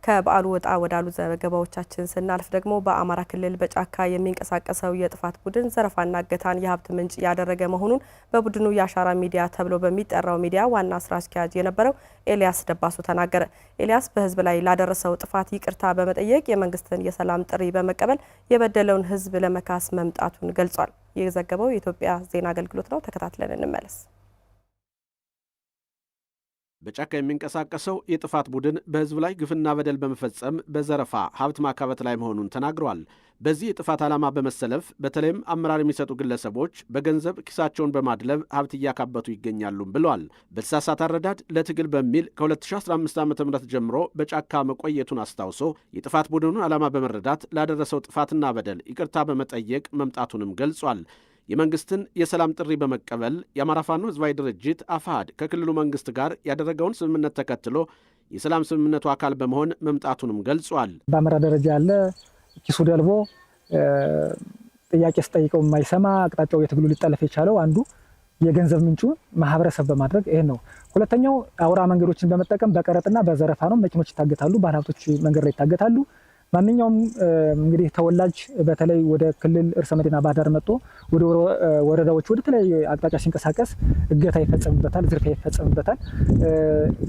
ከበዓሉ ወጣ ወዳሉ ዘገባዎቻችን ስናልፍ ደግሞ በአማራ ክልል በጫካ የሚንቀሳቀሰው የጥፋት ቡድን ዘረፋና እገታን የሀብት ምንጭ ያደረገ መሆኑን በቡድኑ የአሻራ ሚዲያ ተብሎ በሚጠራው ሚዲያ ዋና ስራ አስኪያጅ የነበረው ኤልያስ ደባሱ ተናገረ። ኤልያስ በህዝብ ላይ ላደረሰው ጥፋት ይቅርታ በመጠየቅ የመንግስትን የሰላም ጥሪ በመቀበል የበደለውን ህዝብ ለመካስ መምጣቱን ገልጿል። የዘገበው የኢትዮጵያ ዜና አገልግሎት ነው። ተከታትለን እንመለስ። በጫካ የሚንቀሳቀሰው የጥፋት ቡድን በህዝብ ላይ ግፍና በደል በመፈጸም በዘረፋ ሀብት ማካበት ላይ መሆኑን ተናግረዋል። በዚህ የጥፋት ዓላማ በመሰለፍ በተለይም አመራር የሚሰጡ ግለሰቦች በገንዘብ ኪሳቸውን በማድለብ ሀብት እያካበቱ ይገኛሉ ብለዋል። በተሳሳተ አረዳድ ለትግል በሚል ከ2015 ዓ.ም ጀምሮ በጫካ መቆየቱን አስታውሶ የጥፋት ቡድኑን ዓላማ በመረዳት ላደረሰው ጥፋትና በደል ይቅርታ በመጠየቅ መምጣቱንም ገልጿል። የመንግስትን የሰላም ጥሪ በመቀበል የአማራ ፋኖ ህዝባዊ ድርጅት አፋሕድ ከክልሉ መንግስት ጋር ያደረገውን ስምምነት ተከትሎ የሰላም ስምምነቱ አካል በመሆን መምጣቱንም ገልጿል። በአመራር ደረጃ ያለ ኪሱ ደልቦ ጥያቄ ስጠይቀው የማይሰማ አቅጣጫው የትግሉ ሊጠለፍ የቻለው አንዱ የገንዘብ ምንጩ ማህበረሰብ በማድረግ ይሄ ነው። ሁለተኛው አውራ መንገዶችን በመጠቀም በቀረጥና በዘረፋ ነው። መኪኖች ይታገታሉ፣ ባለሀብቶች መንገድ ላይ ይታገታሉ። ማንኛውም እንግዲህ ተወላጅ በተለይ ወደ ክልል እርሰ መዲና ባህር ዳር መጥቶ ወደ ወረዳዎች ወደ ተለያየ አቅጣጫ ሲንቀሳቀስ እገታ ይፈጸምበታል፣ ዝርፊያ ይፈጸምበታል፣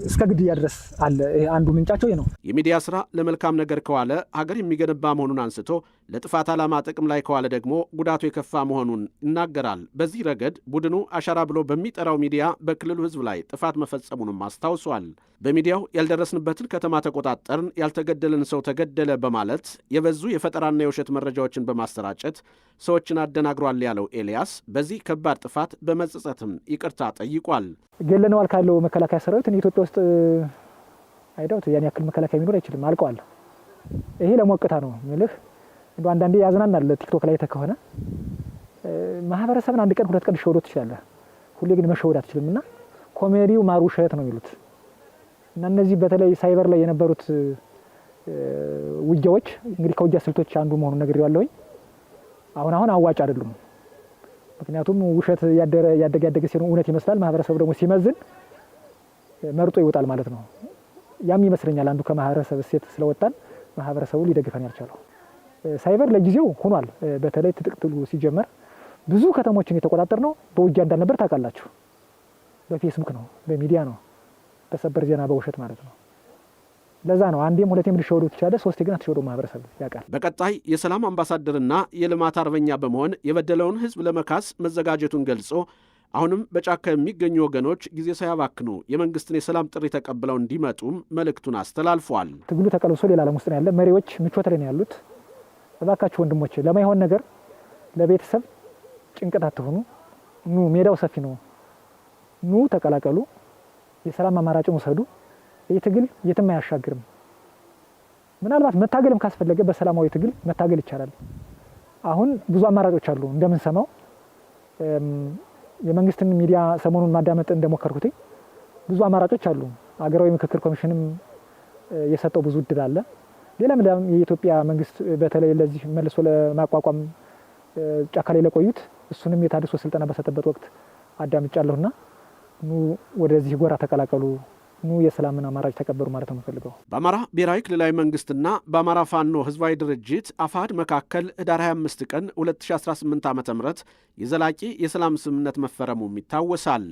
እስከ ግድያ ድረስ አለ። አንዱ ምንጫቸው ነው። የሚዲያ ስራ ለመልካም ነገር ከዋለ ሀገር የሚገነባ መሆኑን አንስቶ ለጥፋት ዓላማ ጥቅም ላይ ከዋለ ደግሞ ጉዳቱ የከፋ መሆኑን ይናገራል። በዚህ ረገድ ቡድኑ አሻራ ብሎ በሚጠራው ሚዲያ በክልሉ ህዝብ ላይ ጥፋት መፈጸሙንም አስታውሷል። በሚዲያው ያልደረስንበትን ከተማ ተቆጣጠርን፣ ያልተገደለን ሰው ተገደለ በማለት የበዙ የፈጠራና የውሸት መረጃዎችን በማሰራጨት ሰዎችን አደናግሯል ያለው ኤልያስ በዚህ ከባድ ጥፋት በመጸጸትም ይቅርታ ጠይቋል። ገለነዋል ካለው መከላከያ ሰራዊት ኢትዮጵያ ውስጥ አይደውት ያን ያክል መከላከያ ሊኖር አይችልም፣ አልቀዋል። ይሄ ለሞቅታ ነው ምልህ አንዳንዴ ያዝናናል። ቲክቶክ ላይ ተከሆነ ማህበረሰብን አንድ ቀን ሁለት ቀን ሸውዶት ይችላል። ሁሌ ግን መሸወድ አትችልምና ኮሜዲው ማሩ ሸት ነው የሚሉት እና እነዚህ በተለይ ሳይበር ላይ የነበሩት ውጊያዎች እንግዲህ ከውጊያ ስልቶች አንዱ መሆኑን ነግሬዋለሁኝ። አሁን አዋጭ አይደሉም። ምክንያቱም ውሸት ያደገ ሲሆን እውነት ይመስላል። ማህበረሰቡ ደግሞ ሲመዝን መርጦ ይወጣል ማለት ነው። ያም ይመስለኛል አንዱ ከማህበረሰብ እሴት ስለወጣን ማህበረሰቡ ሊደግፈን ያልቻለው ሳይበር ለጊዜው ሆኗል። በተለይ ትጥቅትሉ ሲጀመር ብዙ ከተሞችን የተቆጣጠር ነው በውጊያ እንዳልነበር ታውቃላችሁ። በፌስቡክ ነው፣ በሚዲያ ነው፣ በሰበር ዜና በውሸት ማለት ነው። ለዛ ነው አንዴም ሁለቴም ሊሸወዱ ይችላል፣ ሶስቴ ግን አትሸወዱ ማህበረሰብ ያውቃል። በቀጣይ የሰላም አምባሳደርና የልማት አርበኛ በመሆን የበደለውን ህዝብ ለመካስ መዘጋጀቱን ገልጾ አሁንም በጫካ የሚገኙ ወገኖች ጊዜ ሳያባክኑ የመንግስትን የሰላም ጥሪ ተቀብለው እንዲመጡም መልእክቱን አስተላልፏል። ትግሉ ተቀልብሶ ሌላ ዓለም ውስጥ ነው ያለ። መሪዎች ምቾት ላይ ነው ያሉት። እባካችሁ ወንድሞቼ ለማይሆን ነገር ለቤተሰብ ጭንቀት አትሆኑ። ኑ ሜዳው ሰፊ ነው። ኑ ተቀላቀሉ። የሰላም አማራጭን ወሰዱ። ይህ ትግል የትም አያሻግርም። ምናልባት መታገልም ካስፈለገ በሰላማዊ ትግል መታገል ይቻላል። አሁን ብዙ አማራጮች አሉ። እንደምንሰማው የመንግስትን ሚዲያ ሰሞኑን ማዳመጥ እንደሞከርኩት ብዙ አማራጮች አሉ። አገራዊ ምክክር ኮሚሽንም የሰጠው ብዙ እድል አለ። ሌላም የኢትዮጵያ መንግስት በተለይ ለዚህ መልሶ ለማቋቋም ጫካ ላይ ለቆዩት እሱንም የታድሶ ስልጠና በሰጠበት ወቅት አዳምጫለሁና ኑ ወደዚህ ጎራ ተቀላቀሉ፣ ኑ የሰላምን አማራጭ ተቀበሉ ማለት ነው ፈልገው። በአማራ ብሔራዊ ክልላዊ መንግስትና በአማራ ፋኖ ህዝባዊ ድርጅት አፋሕድ መካከል ህዳር 25 ቀን 2018 ዓ.ም የዘላቂ የሰላም ስምምነት መፈረሙም ይታወሳል።